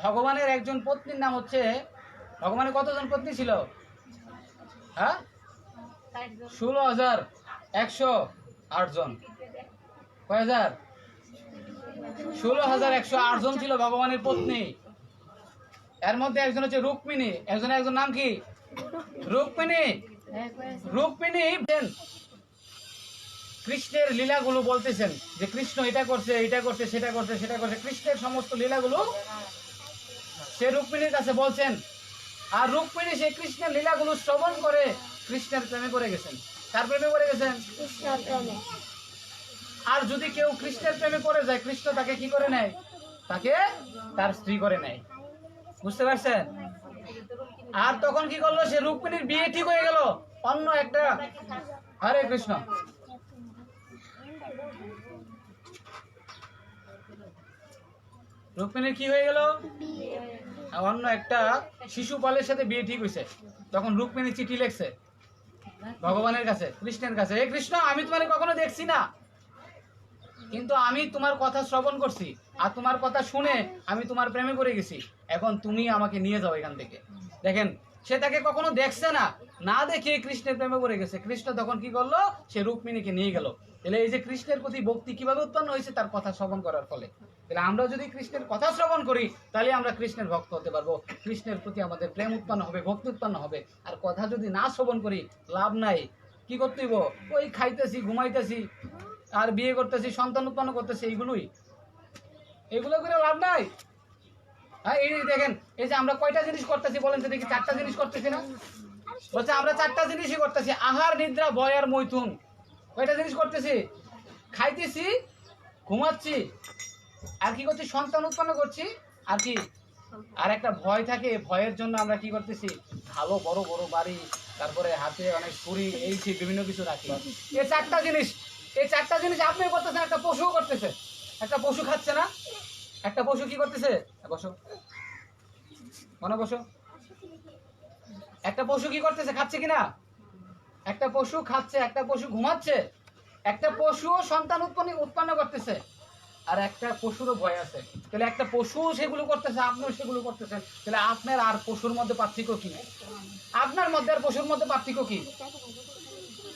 ভগবানের একজন পত্নীর নাম হচ্ছে, ভগবানের কতজন পত্নী ছিল? হ্যাঁ, 16,108 জন। কয় হাজার? 16,108 জন ছিল ভগবানের পত্নী। এর মধ্যে একজন হচ্ছে রুক্মিণী। একজন নাম কি? রুক্মিণী। রুক্মিণী কৃষ্ণের লীলাগুলো বলতেছেন যে কৃষ্ণ এটা করছে, এটা করছে, সেটা করছে, সেটা করছে, কৃষ্ণের সমস্ত লীলাগুলো সে রুক্মিণীর কাছে বলছেন। আর রুক্মিণী সেই কৃষ্ণের লীলাগুলো শ্রবণ করে কৃষ্ণের প্রেমে পড়ে গেছেন। কার প্রেমে পড়ে গেছেন? কৃষ্ণের প্রেমে। আর যদি কেউ কৃষ্ণের প্রেমে পড়ে যায়, কৃষ্ণ তাকে কি করে নেয়? তাকে তার স্ত্রী করে নেয়। বুঝতে পারছেন? আর তখন কি করলো? সে রুক্মিণীর বিয়ে ঠিক হয়ে গেল অন্য একটা, হরে কৃষ্ণ, রুক্মিণীর কি হয়ে গেল? অন্য একটা শিশুপালের সাথে বিয়ে ঠিক হয়েছে। তখন রুক্মিণী চিঠি লিখছে ভগবানের কাছে, কৃষ্ণের কাছে, হে কৃষ্ণ, আমি তোমার কখনো দেখছি না, কিন্তু আমি তোমার কথা শ্রবণ করছি, আর তোমার কথা শুনে আমি তোমার প্রেমে পড়ে গেছি। এখন তুমি আমাকে নিয়ে যাও এখান থেকে। দেখেন, সে তাকে কখনো দেখছে না, না দেখে কৃষ্ণের প্রেমে পড়ে গেছে। কৃষ্ণ তখন কি করলো? সে রুক্মিণীকে নিয়ে গেল। তাহলে এই যে কৃষ্ণের প্রতি ভক্তি কিভাবে উৎপন্ন হয়েছে? তার কথা শ্রবণ করার ফলে। তাহলে আমরা যদি কৃষ্ণের কথা শ্রবণ করি, তাহলে আমরা কৃষ্ণের ভক্ত হতে পারবো। কৃষ্ণের প্রতি আমাদের প্রেম উৎপন্ন হবে, ভক্তি উৎপন্ন হবে। আর কথা যদি না শ্রবণ করি, লাভ নাই। কি করতে হইব? ওই খাইতেছি, ঘুমাইতেছি, আর বিয়ে করতেছি, সন্তান উৎপন্ন করতেছি, এগুলো করে লাভ নাই। হ্যাঁ, এই দেখেন, এই যে আমরা কয়টা জিনিস করতেছি বলেন তো দেখি? 4টা জিনিস করতেছি না? বলছে আমরা 4টা জিনিসই করতেছি, আহার, নিদ্রা, ভয় আর মৈথুন। কয়টা জিনিস করতেছি? খাইতেছি, ঘুমাচ্ছি, আর কি করছি? সন্তান উৎপন্ন করছি। আর কি? আর একটা ভয় থাকে, ভয়ের জন্য আমরা কি করতেছি? ভালো বড় বড় বাড়ি, তারপরে হাতে অনেক ছুরি, এই সেই বিভিন্ন কিছু রাখি। এই 4টা জিনিস, এই 4টা জিনিস আপনিও করতেছেন, একটা পশুও করতেছে। একটা পশু খাচ্ছে না? একটা পশু কি করতেছে? বসো, মনে বসো। একটা পশু কি করতেছে? খাচ্ছে কিনা? একটা পশু খাচ্ছে, একটা পশু ঘুমাচ্ছে, একটা পশুও সন্তান উৎপন্ন করতেছে, আর একটা পশুরও ভয় আছে। তাহলে একটা পশু সেগুলো করতেছে, আপনিও সেগুলো করতেছেন। তাহলে আপনার আর পশুর মধ্যে পার্থক্য কি? আপনার মধ্যে আর পশুর মধ্যে পার্থক্য কি?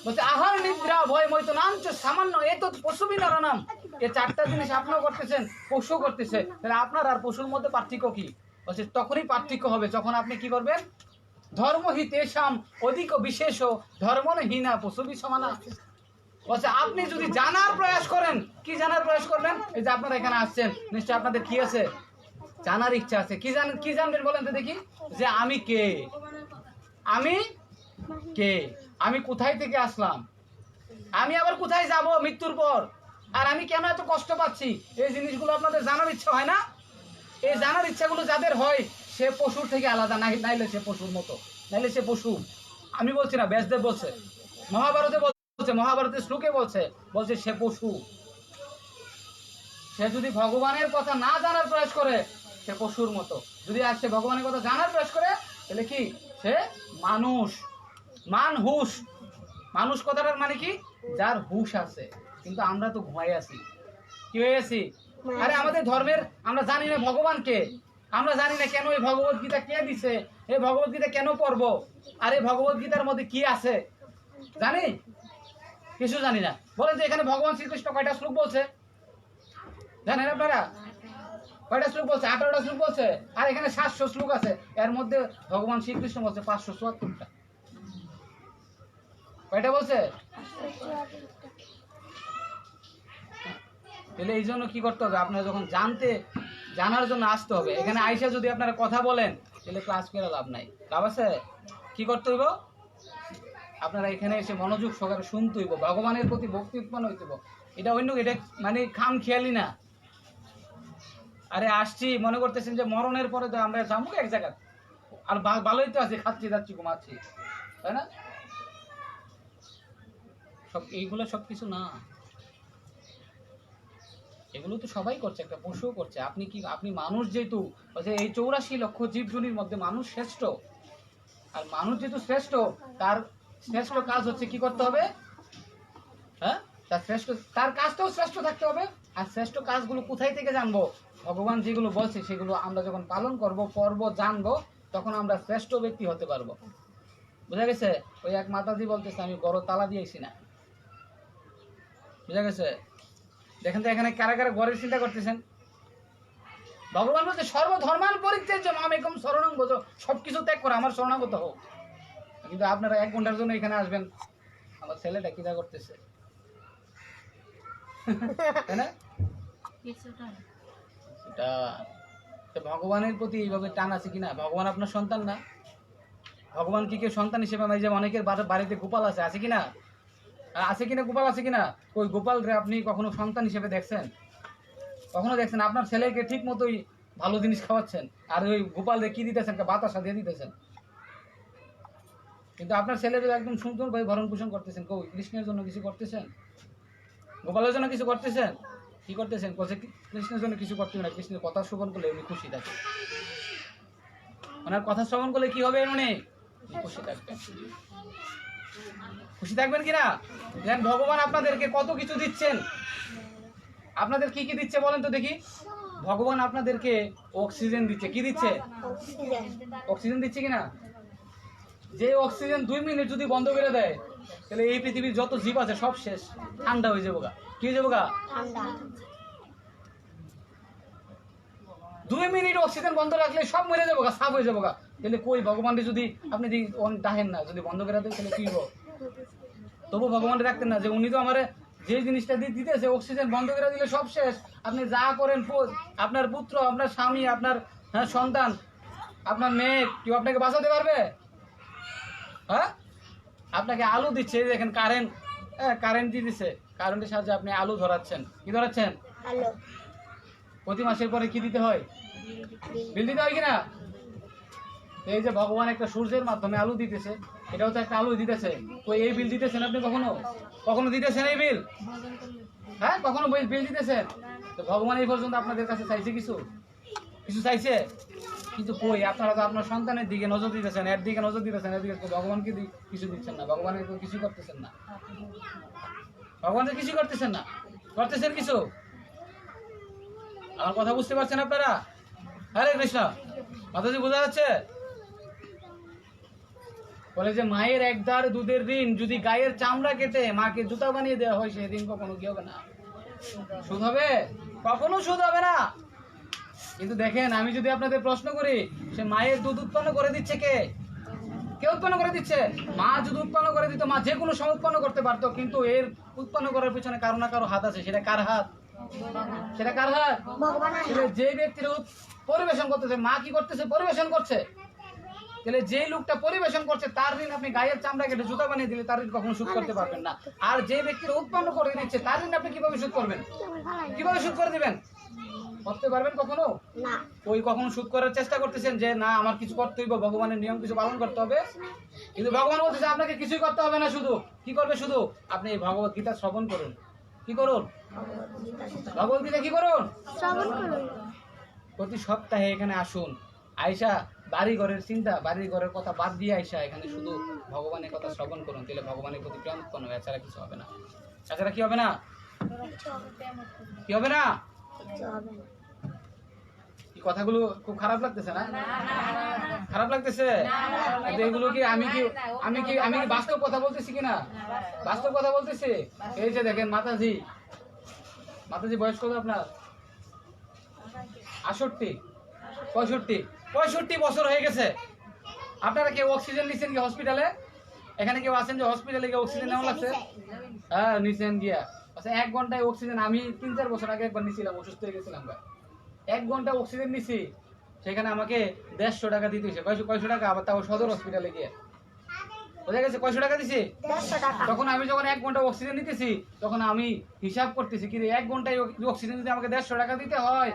বলছে আহার, নিদ্রা, ভয়, মৈথুনাঞ্চ সামান্য এতৎ পশুবিন নাম। এই 4টা জিনিস আপনিও করতেছেন, পশু করতেছে। তাহলে আপনার আর পশুর মধ্যে পার্থক্য কি? বলছে তখনই পার্থক্য হবে যখন আপনি কি করবেন? ধর্মহি তেষাম অধিক বিশেষ ধর্মহীনা পশুবি সমানা। বলছে আপনি যদি জানার প্রয়াস করেন, কি জানার প্রয়াস করবেন? এই যে আপনারা এখানে আসছেন, নিশ্চয় আপনাদের কি আছে? জানার ইচ্ছা আছে। কি জানবেন বলেন তো দেখি? যে আমি কে, আমি কে, আমি কোথায় থেকে আসলাম, আমি আবার কোথায় যাব মৃত্যুর পর, আর আমি কেন এত কষ্ট পাচ্ছি, এই জিনিসগুলো আপনাদের জানার ইচ্ছা হয় না? এই জানার ইচ্ছাগুলো যাদের হয়, সে পশুর থেকে আলাদা, নাইলে সে পশুর মতো, নাইলে সে পশু। আমি বলছি না, ব্যাসদেব বলছে, মহাভারতে বলছে, মহাভারতের শ্লোকে বলছে সে পশু। সে যদি ভগবানের কথা না জানার প্রয়াস করে, সে পশুর মতো। যদি আর সে ভগবানের কথা জানার প্রয়াস করে, তাহলে কি? সে মানুষ। হুশ, মানুষ কথাটার মানে কি? যার হুশ আছে। কিন্তু আমরা তো ঘুমাই আছি। কি হয়ে আছি? আরে আমাদের ধর্মের আমরা জানি না ভগবানকে, আমরা জানি না কেন এই ভগবত গীতা কে দিছে, এই ভগবত গীতা কেন পড়বো, আর এই ভগবত গীতার মধ্যে কি আছে জানি? কিছু জানি না। বলেন যে এখানে ভগবান শ্রীকৃষ্ণ কয়টা শ্লোক বলছে জানেন আপনারা? কয়টা শ্লোক বলছে? 18টা শ্লোক বলছে। আর এখানে 700 শ্লোক আছে, এর মধ্যে ভগবান শ্রীকৃষ্ণ বলছে 574টা। কয়টা বলছে? তাহলে এই জন্য কি করতে হবে, আপনারা যখন জানার জন্য আসতে হবে। এখানে আইসা যদি আপনারা কথা বলেন তাহলে ক্লাস করে লাভ নাই। লাভ আছে? কি করতে হইব, আপনারা এখানে এসে মনোযোগ সহকারে শুনতে হইব, ভগবানের প্রতি ভক্তি উৎপন্ন হইতে হইব। এটা অন্য, এটা মানে খাম খেয়ালি না। আরে আসছি মনে করতেছেন যে মরণের পরে তো আমরা যাবো এক জায়গা, আর ভালোই তো আছে, খাচ্ছি যাচ্ছি ঘুমাচ্ছি, তাই না? সব এইগুলো সব কিছু না, এগুলো তো সবাই করছে, একটা পশুও করছে। আপনি মানুষ যেহেতু, এই 84 লক্ষ জীবজন্তুর মধ্যে মানুষ শ্রেষ্ঠ, আর মানুষ যেহেতু শ্রেষ্ঠ, তার শ্রেষ্ঠ কাজ হচ্ছে কি করতে হবে, হ্যাঁ, তার কাজটাও শ্রেষ্ঠ থাকতে হবে। আর শ্রেষ্ঠ কাজগুলো কোথায় থেকে জানবো, ভগবান যেগুলো বলছে সেগুলো আমরা যখন পালন করব জানবো, তখন আমরা শ্রেষ্ঠ ব্যক্তি হতে পারবো। বুঝা গেছে? ওই এক মাতাজি বলতেছে আমি বড় তালা দিয়েছি না, বুঝা গেছে? দেখেন তো এখানে কারা কারা ঘরের চিন্তা করতেছেন। ভগবান বলছে সর্বধর্মান পরিত্যাজ্য মামেকম শরণং ব্রজ, সবকিছু ত্যাগ করে আমার শরণাগত হোক। কিন্তু আপনারা 1 ঘন্টার জন্য এখানে আসবেন, আমার ছেলেটা কিনা করতেছে, তাই না? এটা তো ভগবানের প্রতি এইভাবে টান আছে কিনা? ভগবান আপনার সন্তান না? ভগবান কি কেউ সন্তান হিসেবে, আমি যে অনেকের বাড়িতে গোপাল আছে কিনা? আছে কিনা গোপাল, আছে কিনা? ওই গোপাল রে আপনি কখনো সন্তান হিসেবে দেখছেন? কখনো দেখছেন? আপনার ছেলেকে ঠিক মতোই ভালো জিনিস খাওয়াচ্ছেন, আর ওই গোপাল রে কি দিতেছেন, বাতাসা দিয়ে দিতেছেন। কিন্তু আপনার ছেলের একদম সুন্দর ভাবে ভরণ পোষণ করতেছেন। কই কৃষ্ণের জন্য কিছু করতেছেন? গোপালের জন্য কিছু করতেছেন? কি করতেছেন? কৃষ্ণের জন্য কিছু করতে না, কৃষ্ণের কথা শ্রবণ করলে উনি খুশি থাকে। ওনার কথা শ্রবণ করলে কি হবে, উনি খুশি থাকবেন। খুশি থাকবেন কিনা? দেখেন ভগবান আপনাদেরকে কত কিছু দিচ্ছেন। আপনাদের কি কি দিচ্ছে বলেন তো দেখি। ভগবান আপনাদেরকে অক্সিজেন দিচ্ছে। কি দিচ্ছে? অক্সিজেন দিচ্ছে কিনা? যে অক্সিজেন 2 মিনিট যদি বন্ধ করে দেয়, তাহলে এই পৃথিবীর যত জীব আছে সব শেষ, ঠান্ডা হয়ে যাবো গা। কি হয়ে যাবো গা? 2 মিনিট অক্সিজেন বন্ধ রাখলে সব মরে যাবো গা, সাফ হয়ে যাবো গা। তাহলে কই ভগবানকে যদি আপনি ডাকেন না, যদি বন্ধ করে দেন, তাহলে কি হবো? তবু ভগবানকে রাখতেন না যে উনি তো আমার যে জিনিসটা দিতেছে, অক্সিজেন বন্ধ করে দিলে সব শেষ। আপনি যা করেন, আপনার পুত্র, আপনার স্বামী, আপনার সন্তান, আপনার মেয়ে, কেউ আপনাকে বাঁচাতে পারবে? হ্যাঁ, আপনাকে আলু দিচ্ছে, দেখেন কারেন্ট দিচ্ছে, কারেন্টের সাহায্যে আপনি আলু ধরাচ্ছেন। কি ধরাচ্ছেন? প্রতি মাসের পরে কি দিতে হয়? বিল দিতে হয় কিনা? এই যে ভগবান একটা সূর্যের মাধ্যমে আলু দিতেছে, এটাও তো একটা আলু দিতেছে। ওই এই বিল দিতেছেন আপনি? কখনো দিতেছেন এই বিল? হ্যাঁ, কখনো বিল দিতেছেন? তো ভগবান এই পর্যন্ত আপনাদের কাছে চাইছে কিছু চাইছে? কিন্তু কই, আপনারা তো আপনার সন্তানের দিকে নজর দিতেছেন, এর দিকে নজর দিতেছেন, এর দিকে ভগবানকে কিছু দিচ্ছেন না, ভগবানের কিছু করতেছেন না, ভগবানের কিছু করতেছেন না। করতেছেন কিছু? আমার কথা বুঝতে পারছেন আপনারা? হরে কৃষ্ণ। মাতাজি বোঝা যাচ্ছে? বলে যে মায়ের 1 দাঁড় দুধের ঋণ যদি গায়ের চামড়া কেটে মাকে জুতা বানিয়ে দেওয়া হয়, সেদিন কখনো কি হবে না? সুদ হবে? কখনো সুদ হবে না। কিন্তু দেখেন, আমি যদি আপনাদের প্রশ্ন করি, সে মায়ের দুধ উৎপন্ন করে দিচ্ছে কে উৎপন্ন করে দিচ্ছে? মা যদি উৎপন্ন করে দিত, মা যে কোনো সময় উৎপন্ন করতে পারতো, কিন্তু এর উৎপন্ন করার পিছনে কারো না কারো হাত আছে। সেটা কার হাত? যে ব্যক্তির পরিবেশন করতেছে, মা কি করতেছে? পরিবেশন করছে। তাহলে যে লোকটা পরিবেশন করছে তার ঋণ আপনি গায়ের চামড়া কেটে জুতা বানিয়ে দিলে তার ঋণ কখনো শোধ করতে পারবেন না। আর যে ব্যক্তির উৎপন্ন করে দিচ্ছে তার ঋণ আপনি কিভাবে শোধ করবেন? কিভাবে শোধ করে দিবেন? করতে পারবেন কখনো? ওই কখনো শোধ করার চেষ্টা করতেছেন যে না আমার কিছু করতে হইব, ভগবানের নিয়ম কিছু পালন করতে হবে। কিন্তু ভগবান বলতেছে আপনাকে কিছুই করতে হবে না, শুধু কি করবে? শুধু আপনি এই ভগবত গীতা শ্রবণ করুন। কি করুন? ভগবত গীতা কি করুন? শ্রবণ করুন। প্রতি সপ্তাহে এখানে আসুন, আয়সা বাড়ি ঘরের চিন্তা, বাড়ি ঘরের কথা বাদ দিয়ে আয়সা এখানে শুধু ভগবানের কথা শ্রবণ করুন। তাহলে ভগবানের প্রতি প্রেম উৎপন্ন হবে, এছাড়া কিছু হবে না। এছাড়া কি হবে না? কি হবে না? এই কথাগুলো খুব খারাপ লাগতেছে না? খারাপ লাগতেছে? এগুলো কি আমি কি বাস্তব কথা বলতেছি কিনা? বাস্তব কথা বলতেছি। এই যে দেখেন মাতাজি বয়স কত আপনার? 65 বছর হয়ে গেছে। আপনারা কেউ অক্সিজেন নিচ্ছেন কি হসপিটালে? এখানে কেউ আছেন যে হসপিটালে গিয়ে অক্সিজেন নেওয়া লাগছে? হ্যাঁ, নিচ্ছেন গিয়া। আচ্ছা 1 ঘন্টায় অক্সিজেন আমি 3-4 বছর আগে একবার নিছিলাম, অসুস্থ হয়ে গেছিলাম ভাই। 1 ঘন্টা অক্সিজেন নিছি, সেখানে আমাকে 150 টাকা দিতে হয়েছে। কয়শো টাকা? আবার তাও সদর হসপিটালে গিয়ে। বোঝা গেছে কয়শো টাকা দিছি? 150 টাকা। তখন আমি যখন 1 ঘন্টা অক্সিজেন নিতেছি, তখন আমি হিসাব করতেছি কি রে 1 ঘন্টায় অক্সিজেন যদি আমাকে 150 টাকা দিতে হয়,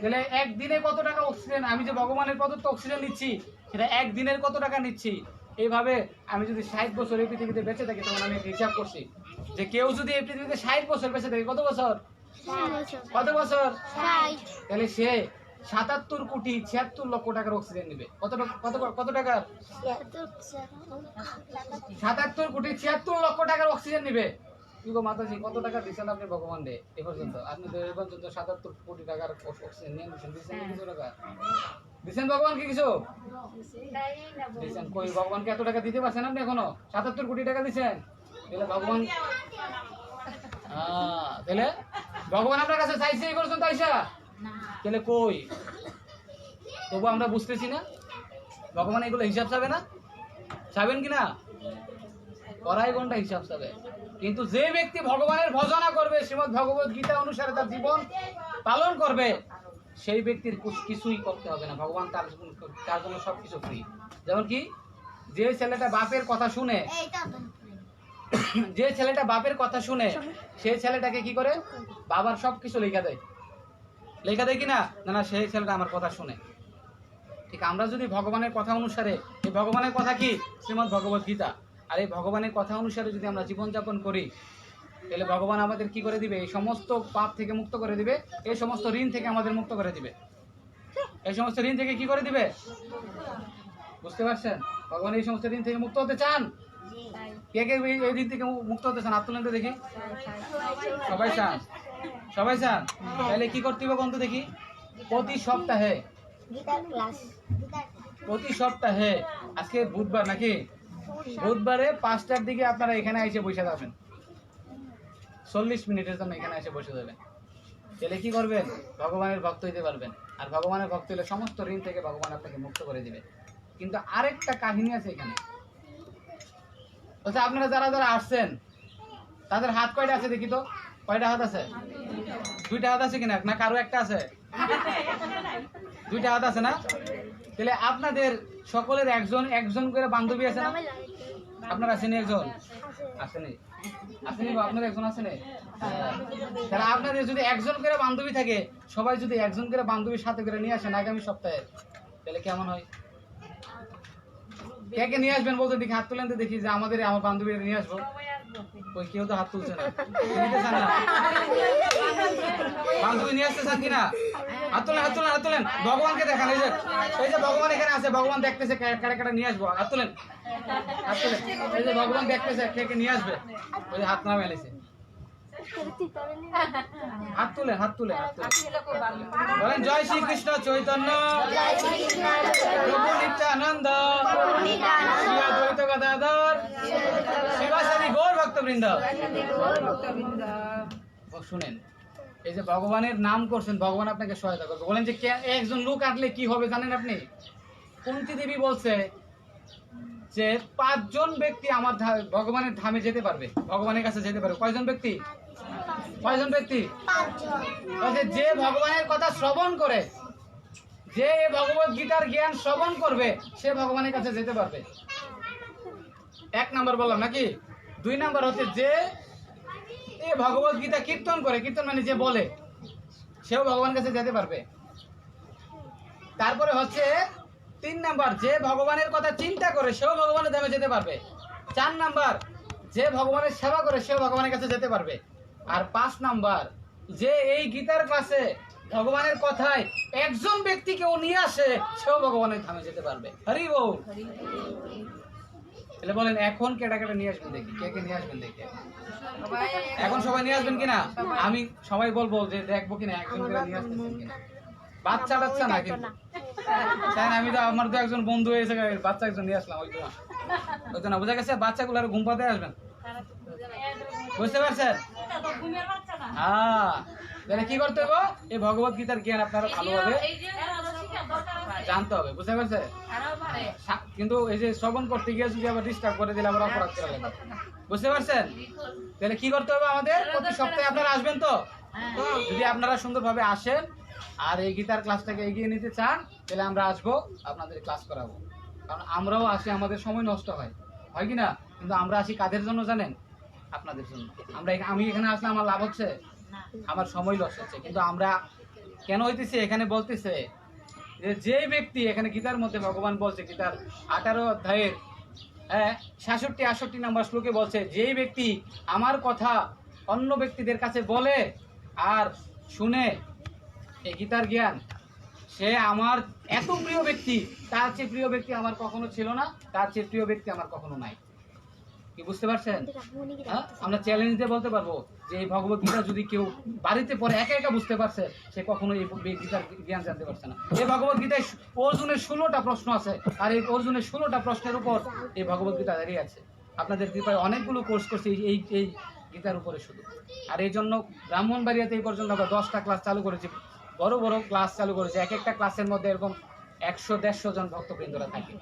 তাহলে একদিনে কত টাকা অক্সিজেন, আমি যে ভগবানের প্রদত্ত অক্সিজেন নিচ্ছি সেটা একদিনের কত টাকা নিচ্ছি। এইভাবে আমি যদি 60 বছর এই পৃথিবীতে বেঁচে থাকি, তখন আমি হিসাব করছি যে কেউ যদি এই পৃথিবীতে 60 বছর বেঁচে থাকে, কত বছর? কত বছর? তাহলে সে 77 কোটি 76 লক্ষ টাকার অক্সিজেন নেবে। কত টাকার? 77 কোটি 76 লক্ষ টাকার অক্সিজেন নেবে। কি গো মাতাজি, কত টাকা দিচ্ছেন আপনি ভগবান রে এ পর্যন্ত? আপনি তো এ পর্যন্ত 77 কোটি টাকার অক্সিজেন নিয়ে দিচ্ছেন কিছু টাকা দিচ্ছেন ভগবানকে? কিছু দিচ্ছেন কই? ভগবানকে এত টাকা দিতে পারছেন আপনি এখনো? 77 কোটি টাকা দিচ্ছেন। তাহলে ভগবান তাহলে ভগবান আপনার কাছে চাইছে এই পর্যন্ত আইসা? তাহলে কই? তবু আমরা বুঝতেছি না ভগবান এগুলো হিসাব চাবে না? চাবেন কিনা? কড়াই ঘন্টা হিসাব চাবে। কিন্তু যে ব্যক্তি ভগবানের ভজনা করবে, শ্রীমদ্ ভগবত গীতা অনুসারে তার জীবন পালন করবে, সেই ব্যক্তির কিছুই করতে হবে না। ভগবান তার জন্য সবকিছু ফ্রি। যেমন কি, যে ছেলেটা বাপের কথা শুনে সেই ছেলেটাকে কি করে? বাবার সবকিছু লেখা দেয় কিনা? না, সেই ছেলেটা আমার কথা শুনে। ঠিক আমরা যদি ভগবানের কথা অনুসারে, এই ভগবানের কথা কি? শ্রীমদ্ ভগবত গীতা। আর এই ভগবানের কথা অনুসারে যদি আমরা জীবনযাপন করি, তাহলে ভগবান আমাদের কি করে দিবে? এই সমস্ত পাপ থেকে মুক্ত করে দিবে, এই সমস্ত ঋণ থেকে আমাদের মুক্ত করে দিবে। এই সমস্ত ঋণ থেকে কি করে দিবে? বুঝতে পারছেন? ভগবান এই সমস্ত ঋণ থেকে মুক্ত হতে চান। কে কে এই ঋণ থেকে মুক্ত হতে চান? আত্মলেন তো দেখি। সবাই চান? তাহলে কি করতে হবে কোন তো দেখি? প্রতি সপ্তাহে আজকে বুধবার নাকি? বুধবারে 5টার দিকে আপনারা এখানে এসে বসে যাবেন। 40 মিনিটের জন্য এখানে এসে বসে যাবেন। তাহলে কি করবেন? ভগবানের ভক্ত হইতে পারবেন। আর ভগবানের ভক্ত হলে সমস্ত ঋণ থেকে ভগবান আপনাকে মুক্ত করে দিবে। কিন্তু আরেকটা কাহিনী আছে এখানে। আচ্ছা, আপনারা যারা আসছেন তাদের হাত কয়টা আছে দেখি তো? কয়টা হাত আছে? 2টা হাত আছে কিনা? না কারো একটা আছে? 2টা হাত আছে না? তাহলে আপনাদের সকলের একজন করে বান্ধবী আছে না? আপনার আসেনি একজন? আসেনি? আপনার একজন আসেনি? তাহলে আপনাদের যদি একজন করে বান্ধবী থাকে, সবাই যদি একজন করে বান্ধবীর সাথে করে নিয়ে আসেন আগামী সপ্তাহে, তাহলে কেমন হয়? কে কে নিয়ে আসবেন বলতে দেখি? হাত তুলেন তো দেখি, যে আমার বান্ধবী নিয়ে আসবো। ওই কেউ তো হাত তুলছে না। নিতে চান না? বান্ধবী নিয়ে আসতে চান কিনা? হাত তোলেন। ভগবানকে দেখান। এই যে ভগবান এখানে আছে, ভগবান দেখতেছে কারা নিয়ে আসবো। হাত তোলেন। এই যে ভগবান দেখতেছে কে নিয়ে আসবে। ওই যে হাত নামে এলেছে। হাত তুলে বলেন, জয় শ্রীকৃষ্ণ চৈতন্য প্রভু নিত্যানন্দ শ্রী অদ্বৈত গদাধর শিবাসাদি গৌর ভক্তবৃন্দ। শুনেন, এই যে ভগবানের নাম করছেন, ভগবান আপনাকে সহায়তা করবে। বলেন যে একজন লোক আনলে কি হবে জানেন আপনি? কুন্তী দেবী বলছে যে 5 জন ব্যক্তি আমার ভগবানের ধামে যেতে পারবে, ভগবানের কাছে যেতে পারবে। কয়জন ব্যক্তি? যে ভগবানের কথা শ্রবণ করে, যে ভগবত গীতার জ্ঞান শ্রবণ করবে, সে ভগবানের কাছে যেতে পারবে। 1 নাম্বার বললাম নাকি? 2 নাম্বার হচ্ছে যে এই ভগবত গীতা কীর্তন করে, কীর্তন মানে যে বলে, সেও ভগবানের কাছে যেতে পারবে। তারপরে হচ্ছে 3 নাম্বার, যে ভগবানের কথা চিন্তা করে, সেও ভগবানের ধামে যেতে পারবে। 4 নাম্বার, যে ভগবানের সেবা করে, সেও ভগবানের কাছে যেতে পারবে। আর 5 নাম্বার, যে এই গীতার ক্লাসে ভগবানের কথায় একজন ব্যক্তিকেও নিয়ে আসে, সেও ভগবানের ধামে যেতে পারবে। হরি বল। তাহলে বলেন, এখন কেটা নিয়ে আসবেন দেখি? কে নিয়ে আসবেন দেখি? এখন সবাই নিয়ে আসবেন কিনা? আমি সবাই বলবো যে দেখবো কিনা একজন করে নিয়ে আসতেছেন কিনা। বাচ্চা না কিন্তু, তাই না? আমি তো আমার তো একজন বন্ধু হয়েছে, বাচ্চা একজন নিয়ে আসলাম। ওই তো না, বোঝা গেছে? বাচ্চাগুলো আর ঘুম পাতে আসবেন। বুঝতে পারছেন? তাহলে কি করতে হবে? এই ভগবত গীতার জ্ঞান আপনারা ভালোভাবে জানতে হবে, বুঝতে পারছে? কিন্তু এই যে শ্রবণ করতে গিয়ে যদি আবার ডিস্টার্ব করে দিলে আবার অপরাধ করা লাগবে, বুঝতে পারছেন? তাহলে কি করতে হবে আমাদের? প্রতি সপ্তাহে আপনারা আসবেন তো? যদি আপনারা সুন্দরভাবে আসেন আর এই গীতার ক্লাসটাকে এগিয়ে নিতে চান, তাহলে আমরা আসবো, আপনাদের ক্লাস করাবো। কারণ আমরাও আসি, আমাদের সময় নষ্ট হয়, হয় কি না? কিন্তু আমরা আসি কাদের জন্য জানেন? আপনাদের জন্য। আমি এখানে আসলে আমার লাভ হচ্ছে? আমার সময় লস হচ্ছে। কিন্তু আমরা কেন হইতেছে এখানে বলতেছে যে ব্যক্তি এখানে গীতার মধ্যে ভগবান বলছে, গীতার 18 অধ্যায়ের 66-68 নম্বর শ্লোকে বলছে, যেই ব্যক্তি আমার কথা অন্য ব্যক্তিদের কাছে বলে আর শুনে এই গীতার জ্ঞান, সে আমার এত প্রিয় ব্যক্তি, তার চেয়ে প্রিয় ব্যক্তি আমার কখনো ছিল না, তার চেয়ে প্রিয় ব্যক্তি আমার কখনো নাই। কি বুঝতে পারছেন? হ্যাঁ, আমরা চ্যালেঞ্জ দিয়ে বলতে পারবো যে এই ভগবত গীতা যদি কেউ বাড়িতে পড়ে একা একা বুঝতে পারছে, সে কখনো এই গীতার জ্ঞান জানতে পারছে না। এই ভগবত গীতায় অর্জুনের 16টা প্রশ্ন আছে, আর এই অর্জুনের 16টা প্রশ্নের উপর এই ভগবত গীতা দাঁড়িয়ে আছে। আপনাদের কৃপায় অনেকগুলো কোর্স করছে এই এই গীতার উপরে শুধু। আর এই জন্য ব্রাহ্মণবাড়িয়াতে এই পর্যন্ত আমরা 10টা ক্লাস চালু করেছি, বড় বড় ক্লাস চালু করেছি। এক একটা ক্লাসের মধ্যে এরকম 100-150 জন ভক্তবৃন্দরা থাকে।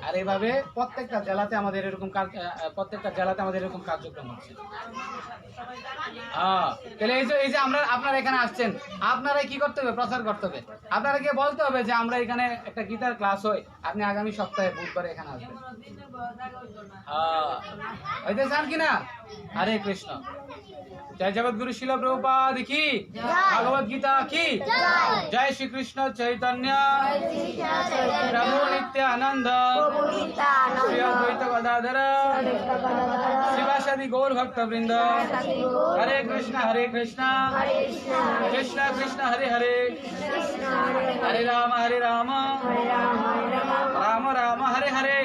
আর এইভাবে প্রত্যেকটা জেলাতে আমাদের এরকম কার্যক্রম হচ্ছে। তাহলে এই যে আপনারা এখানে আসছেন, আপনারা কি করতে হবে? প্রচার করতে হবে। আপনারা গিয়ে বলতে হবে যে আমরা এখানে একটা গীতার ক্লাস হয়, আপনি আগামী সপ্তাহে বুধবারে এখানে আসবেন। হইতে চান কিনা? হরে কৃষ্ণ। জয় জগৎগুরু শিল প্রভুপাদ কি, ভগবদ গীতা কি, জয় শ্রী কৃষ্ণ চৈতন্য প্রভু নিত্যানন্দ শ্রী অদ্বৈত গদাধর শিবাসাদি গৌর ভক্ত বৃন্দ। হরে কৃষ্ণ কৃষ্ণ কৃষ্ণ হরে হরে, হরে রাম রাম রাম রাম হরে হরে।